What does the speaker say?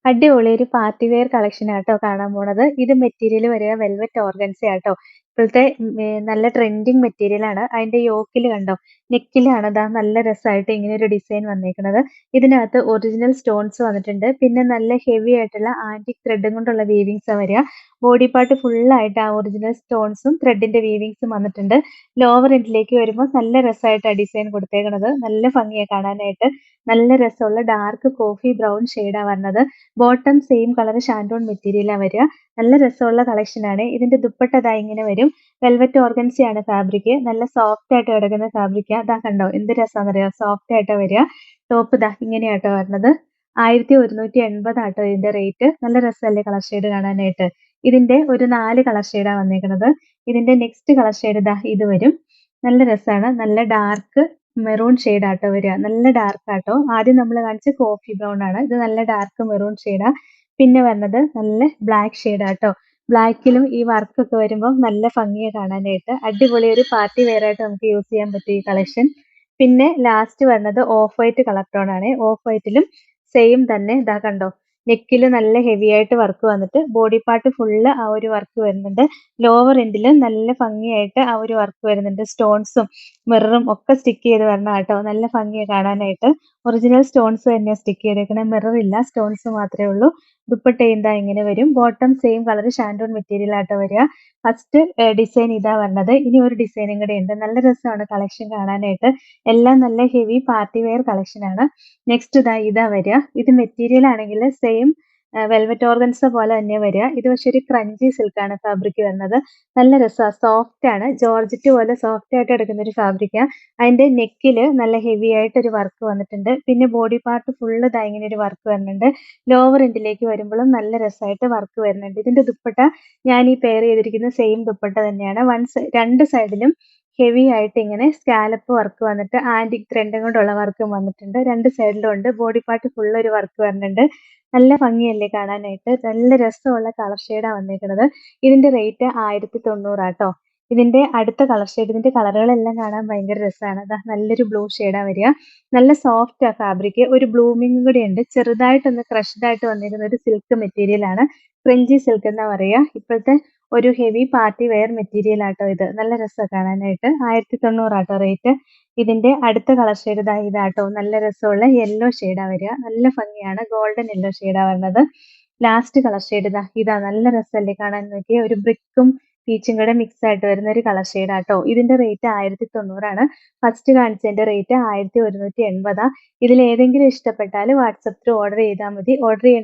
അടിപൊളി ഒരു party wear കളക്ഷനാട്ടോ കാണാൻ പോണത്. ഇത് മെറ്റീരിയൽ വരിക വെൽവെറ്റ് ഓർഗൻസയാട്ടോ. ഇപ്പോഴത്തെ നല്ല ട്രെൻഡിങ് മെറ്റീരിയലാണ്. അതിന്റെ യോക്കിൽ കണ്ടോ? നെക്കിലാണ് ദാ നല്ല രസമായിട്ട് ഇങ്ങനെ ഒരു ഡിസൈൻ വന്നേക്കുന്നത്. ഇതിനകത്ത് ഒറിജിനൽ സ്റ്റോൺസ് വന്നിട്ടുണ്ട്. പിന്നെ നല്ല ഹെവി ആയിട്ടുള്ള ആന്റിക് ത്രെഡും കൊണ്ടുള്ള വീവിങ്സാ വരിക. ബോഡി പാർട്ട് ഫുള്ളായിട്ട് ആ ഒറിജിനൽ സ്റ്റോൺസും ത്രെഡിന്റെ വീവിങ്സും വന്നിട്ടുണ്ട്. ലോവർ എൻഡിലേക്ക് വരുമ്പോൾ നല്ല രസമായിട്ടാണ് ഡിസൈൻ കൊടുത്തേക്കുന്നത്. നല്ല ഭംഗിയാ കാണാനായിട്ട്. നല്ല രസമുള്ള ഡാർക്ക് കോഫി ബ്രൗൺ ഷെയ്ഡാ വരുന്നത്. ബോട്ടം സെയിം കളർ ഷാൻഡോൺ മെറ്റീരിയലാ വരിക. നല്ല രസമുള്ള കളക്ഷനാണ്. ഇതിന്റെ ദുപ്പട്ട ദാ ഇങ്ങനെ വരും. വെൽവെറ്റ് ഓർഗൻസയാണ് ഫാബ്രിക്. നല്ല സോഫ്റ്റ് ആയിട്ട് കിടക്കുന്ന ഫാബ്രിക്കാ. ദാ കണ്ടോ എന്ത് രസാന്നറിയോ? സോഫ്റ്റ് ആയിട്ടാ വരിക. ടോപ്പ് ദാ ഇങ്ങനെയാട്ടോ വരുന്നത്. 1180 ആട്ടോ ഇതിന്റെ റേറ്റ്. നല്ല രസമല്ലേ കളർ ഷെയ്ഡ് കാണാനായിട്ട്. ഇതിന്റെ ഒരു 4 കളർ ഷെയ്ഡാ വന്നേക്കുന്നത്. ഇതിന്റെ നെക്സ്റ്റ് കളർ ഷെയ്ഡ് ദാ ഇത് വരും. നല്ല രസാണ്. നല്ല ഡാർക്ക് മെറൂൺ ഷെയ്ഡാട്ടോ വരിക. നല്ല ഡാർക്കാട്ടോ. ആദ്യം നമ്മൾ കാണിച്ച കോഫി ബ്രൗൺ ആണ്. ഇത് നല്ല ഡാർക്ക് മെറൂൺ ഷെയ്ഡാ. പിന്നെ വരുന്നത് നല്ല ബ്ലാക്ക് ഷെയ്ഡാട്ടോ. ബ്ലാക്കിലും ഈ വർക്കൊക്കെ വരുമ്പോൾ നല്ല ഭംഗിയാ കാണാനായിട്ട്. അടിപൊളി ഒരു പാർട്ടി വെയർ ആയിട്ട് നമുക്ക് യൂസ് ചെയ്യാൻ പറ്റും ഈ കളക്ഷൻ. പിന്നെ ലാസ്റ്റ് വരുന്നത് ഓഫ് വൈറ്റ് കളർ ടോൺ ആണ്. ഓഫ് വൈറ്റിലും സെയിം തന്നെ ദാ കണ്ടോ? നെക്കില് നല്ല ഹെവി ആയിട്ട് വർക്ക് വന്നിട്ട് ബോഡി പാർട്ട് ഫുള്ള് ആ ഒരു വർക്ക് വരുന്നുണ്ട്. ലോവർ എൻഡില് നല്ല ഭംഗിയായിട്ട് ആ ഒരു വർക്ക് വരുന്നുണ്ട്. സ്റ്റോൺസും മിററും ഒക്കെ സ്റ്റിക്ക് ചെയ്ത് വരണതാട്ടോ. നല്ല ഭംഗിയാ കാണാനായിട്ട്. ഒറിജിനൽ സ്റ്റോൺസ് തന്നെയാ സ്റ്റിക്ക് ചെയ്തേക്കണേ. മിറർ ഇല്ല. സ്റ്റോൺസ് മാത്രമേ ഉള്ളൂ. ദുപ്പട്ടയും ദാ ഇങ്ങനെ വരും. ബോട്ടം സെയിം കളർ ഷാൻഡോൺ മെറ്റീരിയൽ ആട്ടോ വരിക. ഫസ്റ്റ് ഡിസൈൻ ഇതാ വരുന്നത്. ഇനി ഒരു ഡിസൈനും കൂടെ ഉണ്ട്. നല്ല രസമാണ് കളക്ഷൻ കാണാനായിട്ട്. എല്ലാം നല്ല ഹെവി പാർട്ടി വെയർ കളക്ഷൻ ആണ്. നെക്സ്റ്റ് ഇതാ വരിക. ഇത് മെറ്റീരിയൽ ആണെങ്കിൽ സെയിം വെൽവെറ്റ് ഓർഗൻസ പോലെ തന്നെ വരിക. ഇത് പക്ഷെ ഒരു ക്രഞ്ചി സിൽക്കാണ് ഫാബ്രിക് വരുന്നത്. നല്ല രസമാണ്. സോഫ്റ്റ് ആണ്. ജോർജറ്റ് പോലെ സോഫ്റ്റ് ആയിട്ട് എടുക്കുന്ന ഒരു ഫാബ്രിക്കാ. അതിന്റെ നെക്കില് നല്ല ഹെവി ആയിട്ട് ഒരു വർക്ക് വന്നിട്ടുണ്ട്. പിന്നെ ബോഡി പാർട്ട് ഫുള്ള് ദാ ഇങ്ങനെ ഒരു വർക്ക് വരുന്നുണ്ട്. ലോവർ എൻഡിലേക്ക് വരുമ്പോഴും നല്ല രസമായിട്ട് വർക്ക് വരുന്നുണ്ട്. ഇതിന്റെ ദുപ്പട്ട ഞാൻ ഈ പെയർ ചെയ്തിരിക്കുന്ന സെയിം ദുപ്പട്ട തന്നെയാണ്. രണ്ട് സൈഡിലും ഹെവി ആയിട്ട് ഇങ്ങനെ സ്കാലപ്പ് വർക്ക് വന്നിട്ട് ആന്റിക് ത്രെഡും കൊണ്ടുള്ള വർക്കും വന്നിട്ടുണ്ട്. രണ്ട് സൈഡിലും ഉണ്ട്. ബോഡി പാർട്ട് ഫുൾ ഒരു വർക്ക് വരുന്നുണ്ട്. നല്ല ഭംഗിയല്ലേ കാണാനായിട്ട്. നല്ല രസമുള്ള കളർ ഷെയ്ഡാ വന്നേക്കുന്നത്. ഇതിന്റെ റേറ്റ് 1090 ആട്ടോ. ഇതിന്റെ അടുത്ത കളർ ഷെയ്ഡ് ഇതിന്റെ കളറുകളെല്ലാം കാണാൻ ഭയങ്കര രസമാണ്. ദാ നല്ലൊരു ബ്ലൂ ഷെയ്ഡാ വരിക. നല്ല സോഫ്റ്റ് ആ ഫാബ്രിക്. ഒരു ബ്ലൂമിങ് കൂടി ഉണ്ട്. ചെറുതായിട്ടൊന്ന് ക്രഷ്ഡ് ആയിട്ട് വന്നിരുന്ന ഒരു സിൽക്ക് മെറ്റീരിയൽ ആണ്. ഫ്രഞ്ചി സിൽക്ക് എന്നാ പറയാ. ഇപ്പോഴത്തെ ഒരു ഹെവി പാർട്ടി വെയർ മെറ്റീരിയൽ ആട്ടോ ഇത്. നല്ല രസാ കാണാനായിട്ട്. 1090 ആട്ടോ റേറ്റ്. ഇതിന്റെ അടുത്ത കളർ ഷെയ്ഡ് ദാ ഇതാട്ടോ. നല്ല രസമുള്ള യെല്ലോ ഷെയ്ഡാ വരിക. നല്ല ഭംഗിയാണ്. ഗോൾഡൻ യെല്ലോ ഷെയ്ഡാ വരുന്നത്. ലാസ്റ്റ് കളർ ഷെയ്ഡ് ഇതാ നല്ല രസമല്ലേ കാണാൻ. നോക്കിയേ. ഒരു ബ്രിക്കും പീച്ചും കൂടെ മിക്സ് ആയിട്ട് വരുന്ന ഒരു കളർ ഷെയ്ഡാട്ടോ. ഇതിന്റെ റേറ്റ് 1090 ആണ്. ഫസ്റ്റ് കാണിച്ചതിന്റെ റേറ്റ് 1180. ഇതിൽ ഏതെങ്കിലും ഇഷ്ടപ്പെട്ടാൽ വാട്സപ്പ് ത്രൂ ഓർഡർ ചെയ്താൽ മതി. ഓർഡർ ചെയ്യേണ്ട